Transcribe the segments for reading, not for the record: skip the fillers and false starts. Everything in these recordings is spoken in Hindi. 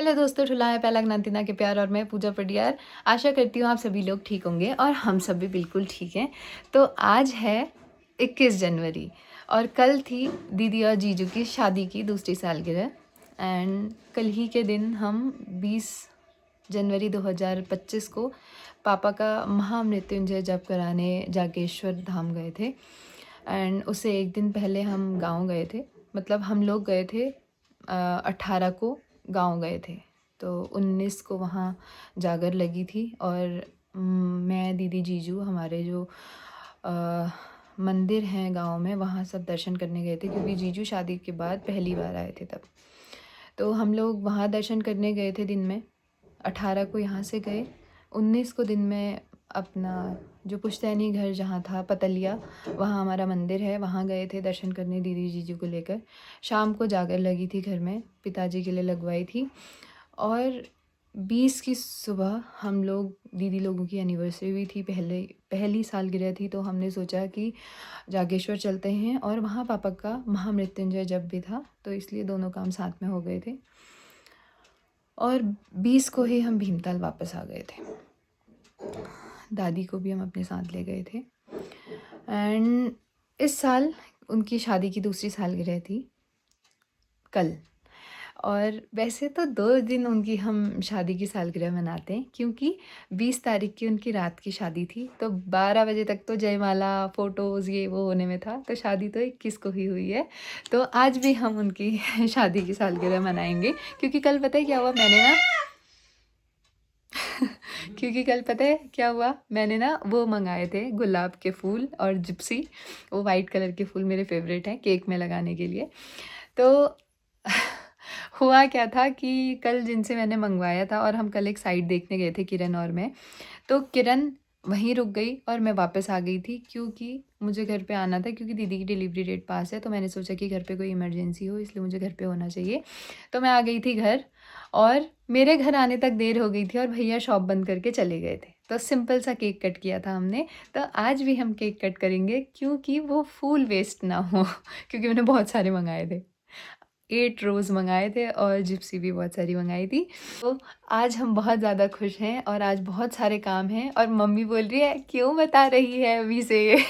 हेलो दोस्तों, ठुला है पहला नातिना के प्यार और मैं पूजा पडियार। आशा करती हूँ आप सभी लोग ठीक होंगे और हम सब भी बिल्कुल ठीक हैं। तो आज है 21 जनवरी और कल थी दीदी और जीजू की शादी की दूसरी सालगिरह। एंड कल ही के दिन हम 20 जनवरी 2025 को पापा का महामृत्युंजय जप कराने जागेश्वर धाम गए थे। एंड उससे एक दिन पहले हम गांव गए थे, मतलब हम लोग गए थे 18 को गांव गए थे। तो 19 को वहाँ जागर लगी थी और मैं दीदी जीजू हमारे जो मंदिर हैं गांव में वहाँ सब दर्शन करने गए थे, क्योंकि जीजू शादी के बाद पहली बार आए थे तब। तो हम लोग वहाँ दर्शन करने गए थे दिन में। 18 को यहाँ से गए, 19 को दिन में अपना जो पुश्तैनी घर जहाँ था पतलिया, वहाँ हमारा मंदिर है, वहाँ गए थे दर्शन करने दीदी जीजू को लेकर। शाम को जागर लगी थी घर में, पिताजी के लिए लगवाई थी। और 20 की सुबह हम लोग, दीदी लोगों की एनिवर्सरी हुई थी, पहली सालगिरह थी, तो हमने सोचा कि जागेश्वर चलते हैं। और वहाँ पापा का महामृत्युंजय जप भी था, तो इसलिए दोनों काम साथ में हो गए थे। और 20 को ही हम भीमताल वापस आ गए थे। दादी को भी हम अपने साथ ले गए थे। एंड इस साल उनकी शादी की दूसरी सालगिरह थी कल। और वैसे तो 2 दिन उनकी हम शादी की सालगिरह मनाते हैं, क्योंकि 20 तारीख की उनकी रात की शादी थी, तो 12 बजे तक तो जयमाला फ़ोटोज़ ये वो होने में था, तो शादी तो 21 को ही हुई है। तो आज भी हम उनकी शादी की सालगिरह मनाएंगे, क्योंकि कल पता है क्या हुआ, मैंने ना क्योंकि कल पता है क्या हुआ, मैंने ना वो मंगाए थे गुलाब के फूल और जिप्सी, वो वाइट कलर के फूल मेरे फेवरेट हैं केक में लगाने के लिए। तो हुआ क्या था कि कल जिनसे मैंने मंगवाया था, और हम कल एक साइट देखने गए थे किरण और मैं, तो किरण वहीं रुक गई और मैं वापस आ गई थी, क्योंकि मुझे घर पे आना था, क्योंकि दीदी की डिलीवरी डेट पास है। तो मैंने सोचा कि घर पे कोई इमरजेंसी हो, इसलिए मुझे घर पे होना चाहिए। तो मैं आ गई थी घर, और मेरे घर आने तक देर हो गई थी और भैया शॉप बंद करके चले गए थे। तो सिंपल सा केक कट किया था हमने। तो आज भी हम केक कट करेंगे, क्योंकि वो फूल वेस्ट ना हो क्योंकि मैंने बहुत सारे मंगाए थे, 8 रोज़ मंगाए थे और जिप्सी भी बहुत सारी मंगाई थी। तो आज हम बहुत ज़्यादा खुश हैं और आज बहुत सारे काम हैं, और मम्मी बोल रही है क्यों बता रही है अभी से ये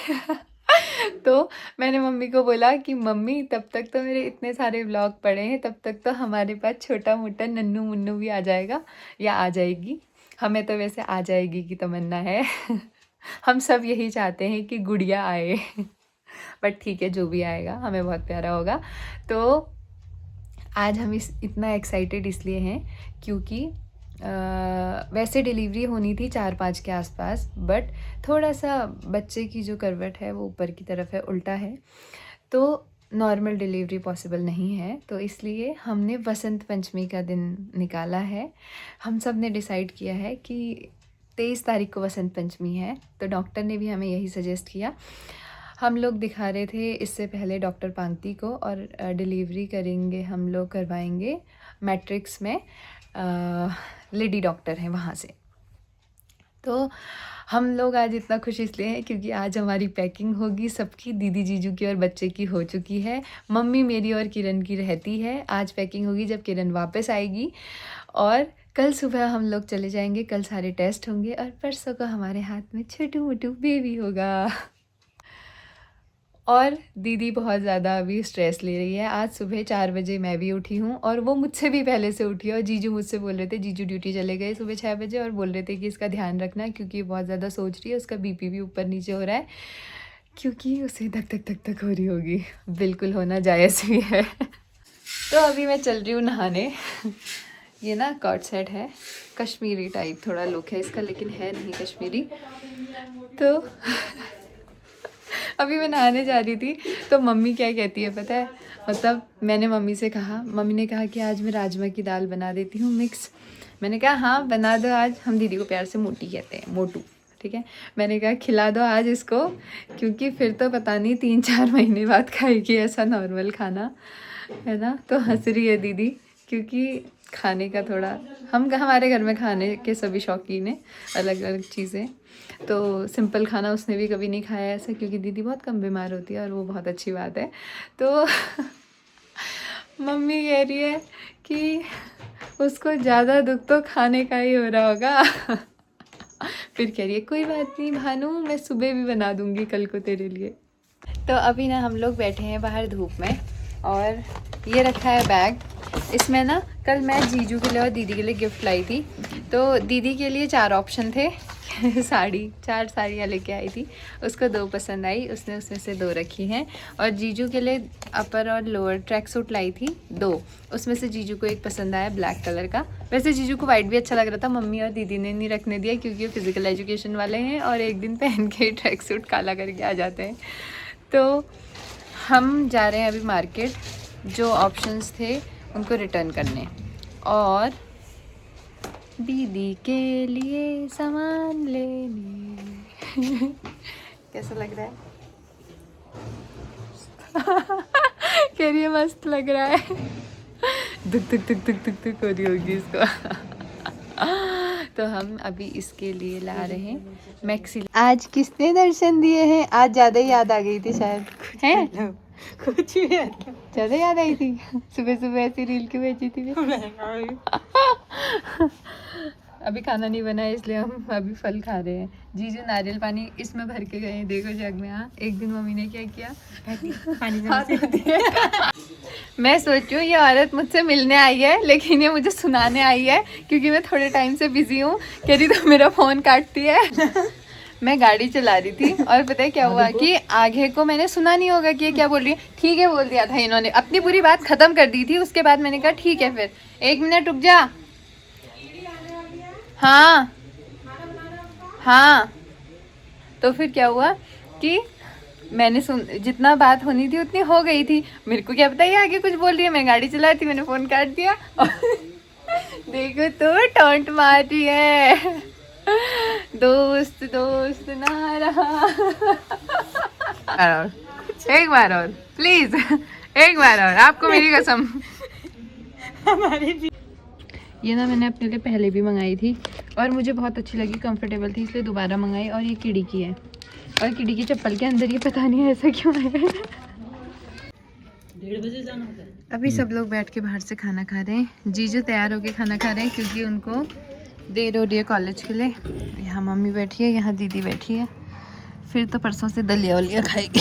तो मैंने मम्मी को बोला कि मम्मी तब तक तो मेरे इतने सारे व्लॉग पड़े हैं, तब तक तो हमारे पास छोटा मोटा नन्नू मुन्नू भी आ जाएगा या आ जाएगी। हमें तो वैसे आ जाएगी की तमन्ना है हम सब यही चाहते हैं कि गुड़िया आए बट ठीक है, जो भी आएगा हमें बहुत प्यारा होगा। तो आज हम इतना एक्साइटेड इसलिए हैं क्योंकि वैसे डिलीवरी होनी थी 4-5 के आसपास, बट थोड़ा सा बच्चे की जो करवट है वो ऊपर की तरफ है, उल्टा है, तो नॉर्मल डिलीवरी पॉसिबल नहीं है। तो इसलिए हमने वसंत पंचमी का दिन निकाला है। हम सब ने डिसाइड किया है कि 23 तारीख को वसंत पंचमी है, तो डॉक्टर ने भी हमें यही सजेस्ट किया। हम लोग दिखा रहे थे इससे पहले डॉक्टर पांगती को, और डिलीवरी करेंगे हम लोग, करवाएंगे मैट्रिक्स में, लेडी डॉक्टर हैं वहाँ से। तो हम लोग आज इतना खुश इसलिए हैं क्योंकि आज हमारी पैकिंग होगी सबकी, दीदी जीजू की और बच्चे की हो चुकी है, मम्मी मेरी और किरण की रहती है। आज पैकिंग होगी जब किरण वापस आएगी, और कल सुबह हम लोग चले जाएंगे, कल सारे टेस्ट होंगे, और परसों को हमारे हाथ में छोटू मोटू बेबी होगा और दीदी बहुत ज़्यादा अभी स्ट्रेस ले रही है। आज सुबह 4 बजे मैं भी उठी हूँ, और वो मुझसे भी पहले से उठी है, और जीजू मुझसे बोल रहे थे, जीजू ड्यूटी चले गए सुबह 6 बजे, और बोल रहे थे कि इसका ध्यान रखना क्योंकि बहुत ज़्यादा सोच रही है, उसका बीपी भी ऊपर नीचे हो रहा है, क्योंकि उसे धक धक धक धक हो रही होगी। बिल्कुल होना जायज़ भी है तो अभी मैं चल रही हूँ नहाने ये ना कॉर्ड सेट है, कश्मीरी टाइप थोड़ा लुक है इसका, लेकिन है नहीं कश्मीरी। तो अभी मैं नहाने जा रही थी, तो मम्मी क्या कहती है पता है, मतलब मैंने मम्मी से कहा, मम्मी ने कहा कि आज मैं राजमा की दाल बना देती हूँ मिक्स। मैंने कहा हाँ बना दो आज, हम दीदी को प्यार से मोटी कहते हैं, मोटू, ठीक है। मैंने कहा खिला दो आज इसको, क्योंकि फिर तो पता नहीं 3-4 महीने बाद खाएगी ऐसा नॉर्मल खाना, है ना। तो हंस रही है दीदी, क्योंकि खाने का थोड़ा, हमारे घर में खाने के सभी शौकीन हैं, अलग अलग चीज़ें। तो सिंपल खाना उसने भी कभी नहीं खाया ऐसा, क्योंकि दीदी बहुत कम बीमार होती है, और वो बहुत अच्छी बात है। तो मम्मी कह रही है कि उसको ज़्यादा दुख तो खाने का ही हो रहा होगा। फिर कह रही है कोई बात नहीं भानु, मैं सुबह भी बना दूंगी कल को तेरे लिए। तो अभी ना हम लोग बैठे हैं बाहर धूप में और ये रखा है बैग। इसमें ना कल मैं जीजू के लिए और दीदी के लिए गिफ्ट लाई थी। तो दीदी के लिए 4 ऑप्शन थे साड़ी, 4 साड़ियाँ लेके आई थी। उसको 2 पसंद आई, उसने उसमें से 2 रखी हैं। और जीजू के लिए अपर और लोअर ट्रैक सूट लाई थी 2, उसमें से जीजू को एक पसंद आया ब्लैक कलर का। वैसे जीजू को वाइट भी अच्छा लग रहा था, मम्मी और दीदी ने नहीं रखने दिया क्योंकि वो फिज़िकल एजुकेशन वाले हैं और एक दिन पहन के ट्रैक सूट काला करके आ जाते हैं। तो हम जा रहे हैं अभी मार्केट, जो ऑप्शंस थे उनको रिटर्न करने और दीदी के लिए सामान लेने। कैसा लग रहा है? कह रही है मस्त लग रहा है। दुक दुक दुक दुक दुक दुक हो रही होगी इसको। तो हम अभी इसके लिए ला रहे हैं मैक्सी। आज किसने दर्शन दिए हैं? आज ज़्यादा ही याद आ गई थी शायद, हैं? कुछ भी ज़्यादा याद आई थी। सुबह सुबह ऐसी रील क्यों भेजी थी? अभी खाना नहीं बना है इसलिए हम अभी फल खा रहे हैं। जीजू नारियल पानी इसमें भर के गए हैं, देखो जग में। हाँ, एक दिन मम्मी ने क्या किया, मैं सोचूं ये औरत मुझसे मिलने आई है लेकिन ये मुझे सुनाने आई है क्योंकि मैं थोड़े टाइम से बिजी हूँ। कह रही तो मेरा फ़ोन काटती है। मैं गाड़ी चला रही थी और पता है क्या हुआ कि आगे को मैंने सुना नहीं होगा कि ये क्या बोल रही है। ठीक है बोल दिया था इन्होंने, अपनी पूरी बात ख़त्म कर दी थी। उसके बाद मैंने कहा ठीक है फिर 1 मिनट रुक जा। हाँ हाँ, तो फिर क्या हुआ कि मैंने जितना बात होनी थी उतनी हो गई थी। मेरे को क्या पता ये आगे कुछ बोल रही है, मैं गाड़ी चला रही थी, मैंने फ़ोन काट दिया। देखो तो टॉन्ट मार रही है, दोस्त दोस्त ना रहा। एक बार और प्लीज, एक बार और, आपको मेरी कसम। ये ना मैंने अपने लिए पहले भी मंगाई थी और मुझे बहुत अच्छी लगी, कंफर्टेबल थी, इसलिए दोबारा मंगाई। और ये किडी की है और किडी की चप्पल के अंदर ये पता नहीं ऐसा क्यों है। 1:30 बजे जाना होता है। अभी सब लोग बैठ के बाहर से खाना खा रहे हैं। जीजू तैयार होके खाना खा रहे हैं क्योंकि उनको देर हो रही है कॉलेज के लिए। यहाँ मम्मी बैठी है, यहाँ दीदी बैठी है। फिर तो परसों से दलिया वलिया खाएगी।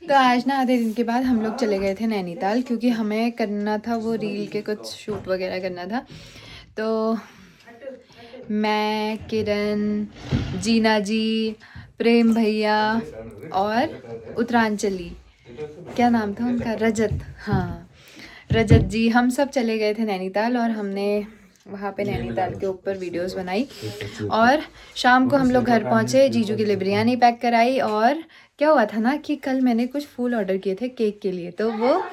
तो आज ना आधे दिन के बाद हम लोग चले गए थे नैनीताल क्योंकि हमें करना था वो रील के कुछ शूट वगैरह करना था। तो मैं, किरण, जीना जी, प्रेम भैया और उत्तरांचली, क्या नाम था उनका, रजत, हाँ रजत जी, हम सब चले गए थे नैनीताल और हमने वहाँ पे नैनीताल के ऊपर वीडियोस बनाई। और शाम को हम लोग घर पहुँचे, जीजू के लिए बिरयानी पैक कराई। और क्या हुआ था ना कि कल मैंने कुछ फूल ऑर्डर किए थे केक के लिए, तो वो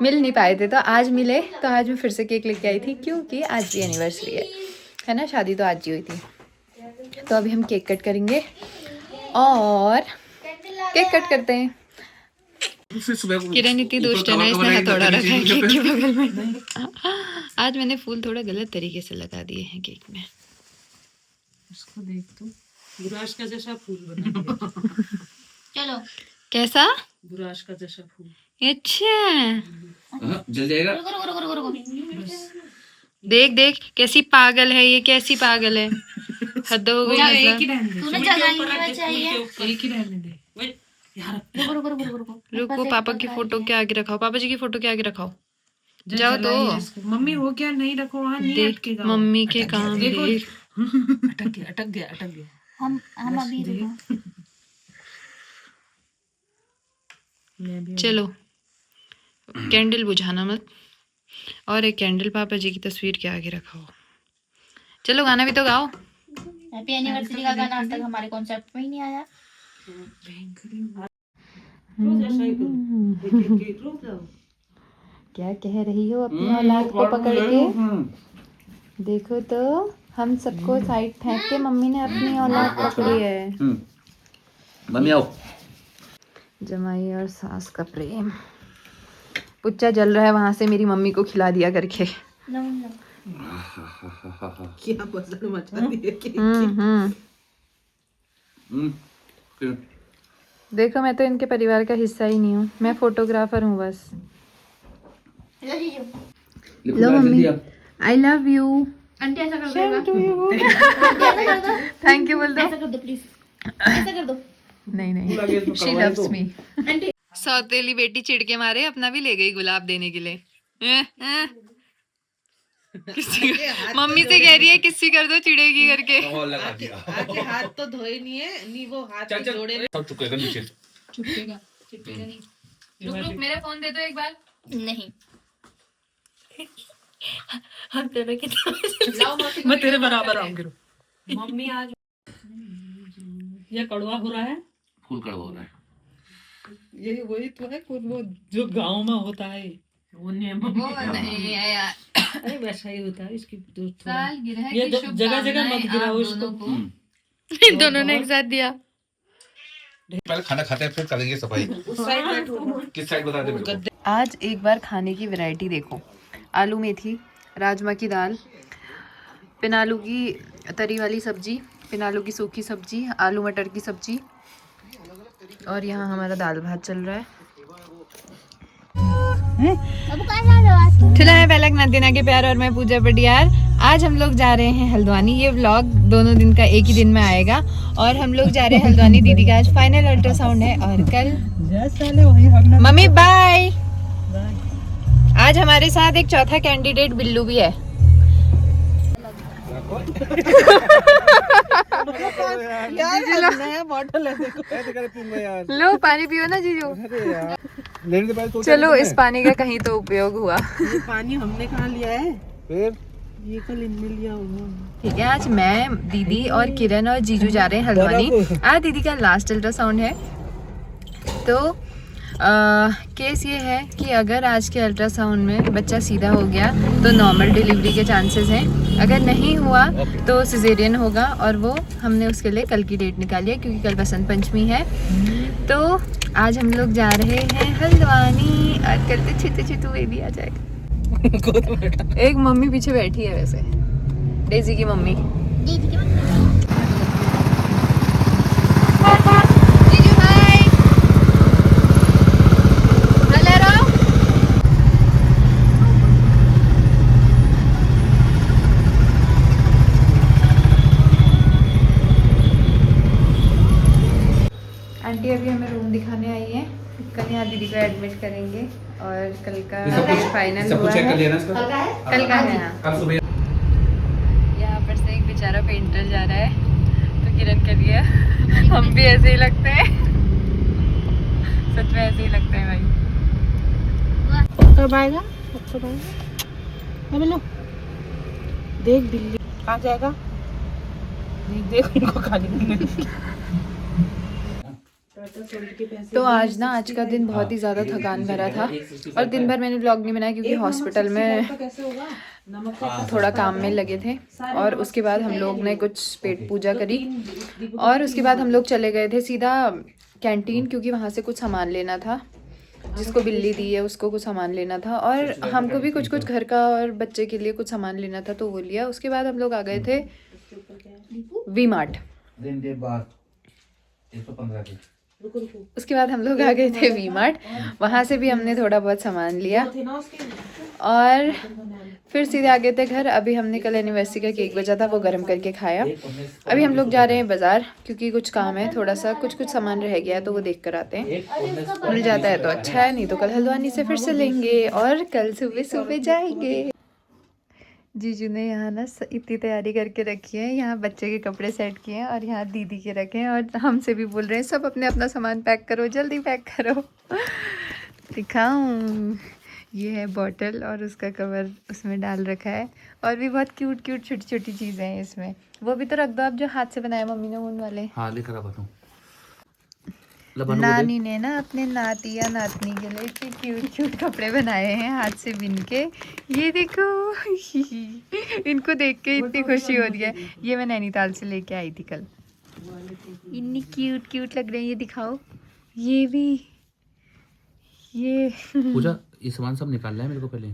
मिल नहीं पाए थे, तो आज मिले। तो आज मैं फिर से केक लेके आई थी क्योंकि आज भी एनिवर्सरी है ना, शादी तो आज ही हुई थी। तो अभी हम केक कट करेंगे और केक कट करते हैं। किरण इतनी दुष्ट है ना, इसने हथौड़ा रखा है केक के बगल में। आज मैंने फूल थोड़ा गलत तरीके से लगा दिए हैं केक में। इसको देख तू, बुराश का जैसा फूल बना। चलो कैसा? बुराश का जैसा फूल। अच्छा जल जाएगा। देख देख कैसी पागल है ये, कैसी पागल है, हद हो गई। एक ही रहने दे, तूने जगाई चाहिए। एक ही रहने दे। यार रुको, पापा की फोटो के आगे रखाओ, पापा जी की फोटो के आगे रखाओ। जाओ तो मम्मी वो क्या नहीं रखो, वहाँ नहीं अटकेगा। मम्मी के काम देखो, देख। अटक गया। हम अभी चलो कैंडल बुझाना मत, और एक कैंडल पापा जी की तस्वीर के आगे रखाओ। चलो गाना भी तो गाओ। हैप्पी एनिवर्सरी का गाना आज तक हमारे कॉन्सेप्ट में ही नहीं आया। क्या कह रही हो अपनी औलाद को पकड़ के? देखो तो हम सबको साइड फेंक के मम्मी ने अपनी औलाद पकड़ी है। मम्मी आओ। जमाई और सास का प्रेम। पुच्चा जल रहा है वहां से, मेरी मम्मी को खिला दिया करके। क्या बजर मचा दिए केक की। देखो मैं तो इनके परिवार का हिस्सा ही नहीं हूँ, मैं फोटोग्राफर हूँ बस। लो mummy, I love you. Aunty ऐसा कर दो, थैंक यू बोल दो। ऐसा कर दो प्लीज, ऐसा कर दो। नहीं, शी लव्स मी। सौतेली बेटी चिढ़ के मारे अपना भी ले गई गुलाब देने के लिए। किसी मम्मी से कह रही है किसी कर दो, चिड़ेगी करके। आके हाथ तो धोए नहीं है, नहीं वो हाथ के जोड़े में चुपेगा नहीं। रुक मेरा फोन दे दो एक बार। नहीं हम दोनों के मैं तेरे बराबर आऊंगी। मम्मी आज ये कड़वा हो रहा है, फूल कड़वा हो रहा है। यही वही तो है वो जो गांव में होता है वो नहीं है यार, अरे वैसा ही होता है इसकी सालगिरह ये की जगह जगह मत शुभकामनाएं गिराओ आप इसको। दोनों को। इन दोनों ने एक साथ दिया। पहले खाना खाते हैं फिर करेंगे सफाई। उस साइड बैठो। किस साइड बता दे मेरे को। आज एक बार खाने की वैरायटी देखो, आलू मेथी, राजमा की दाल, पिनालू की तरी वाली सब्जी, पिनालू की सूखी सब्जी, आलू मटर की सब्जी, और यहाँ हमारा दाल भात चल रहा है। ठुला है पहलक नदीना के प्यार और मैं पूजा पटियार। आज हम लोग जा रहे हैं हल्द्वानी। ये व्लॉग दोनों दिन का एक ही दिन में आएगा और हम लोग जा रहे हैं हल्द्वानी। दीदी का आज फाइनल अल्ट्रासाउंड है और कल मम्मी बाय। आज हमारे साथ एक चौथा कैंडिडेट बिल्लू भी है। नया बॉटल है देखो। लो पानी पियो ना जीजू। चलो इस पानी का कहीं तो उपयोग हुआ। ये पानी हमने कहाँ लिया है, फिर ये कल इनने लिया उन्होंने। ठीक है, आज मैं, दीदी और किरण और जीजू जा रहे हैं हल्द्वानी। आज दीदी का लास्ट अल्ट्रासाउंड है। तो केस ये है कि अगर आज के अल्ट्रासाउंड में बच्चा सीधा हो गया तो नॉर्मल डिलीवरी के चांसेस हैं, अगर नहीं हुआ तो सिजेरियन होगा। और वो हमने उसके लिए कल की डेट निकाली है क्योंकि कल बसंत पंचमी है। तो आज हम लोग जा रहे हैं हल्द्वानी और कल तो छितू छितू बेबी आ जाएगा। एक मम्मी पीछे बैठी है वैसे, डेजी की मम्मी। जीजू हाय, हेलो। आंटी अभी हमें रूम दिखाने आई है। कल यहाँ दीदी को एडमिट करेंगे और कल का फाइनल हुआ है। कल का है यहाँ। कल सुबह यहाँ पर से एक बेचारा पेंटर जा रहा है तो किरण के लिए हम भी ऐसे ही लगते हैं। सच में ऐसे ही लगते हैं भाई। कब आएगा, कब आएगा? बोलो देख बिल्ली आ जाएगा, देख उनको खाली। तो आज का दिन बहुत ही ज़्यादा थकान भरा था और दिन भर मैंने ब्लॉग नहीं बनाया क्योंकि हॉस्पिटल में थोड़ा काम में लगे थे। और उसके बाद हम लोग ने कुछ पेट पूजा करी और उसके बाद हम लोग चले गए थे सीधा कैंटीन क्योंकि वहाँ से कुछ सामान लेना था। जिसको बिल्ली दी है उसको कुछ सामान लेना था और हमको भी कुछ घर का और बच्चे के लिए कुछ सामान लेना था तो वो लिया। उसके बाद हम लोग आ गए थे वी मार्ट। उसके बाद हम लोग आ गए थे वी मार्ट, वहाँ से भी हमने थोड़ा बहुत सामान लिया और फिर सीधे आ गए थे घर। अभी हमने कल एनिवर्सरी का केक बचा था वो गर्म करके खाया। अभी हम लोग जा रहे हैं बाजार क्योंकि कुछ काम है, थोड़ा सा कुछ सामान रह गया है तो वो देख कर आते हैं। मिल जाता है तो अच्छा है, नहीं तो कल हल्द्वानी से फिर से लेंगे और कल सुबह जाएंगे। जीजू ने यहाँ ना इतनी तैयारी करके रखी है, यहाँ बच्चे के कपड़े सेट किए हैं और यहाँ दीदी के रखे हैं और हमसे भी बोल रहे हैं सब अपने अपना सामान पैक करो, जल्दी पैक करो। दिखाऊं, ये है बॉटल और उसका कवर उसमें डाल रखा है और भी बहुत क्यूट छोटी छोटी चीज़ें हैं इसमें। वो भी तो रख दो आप जो हाथ से बनाए मम्मी ने ऊन वाले। हाँ लिख रहा बताऊँ। नानी ने ना अपने नाती या नातनी के लिए इतने क्यूट कपड़े बनाए हैं हाथ से बिन के। ये देखो इनको देख के इतनी खुशी हो रही है। ये मैं नैनीताल से लेके आई थी कल। इतनी क्यूट लग रही है। ये दिखाओ, ये भी, ये पूजा ये सामान सब निकालना है मेरे को पहले।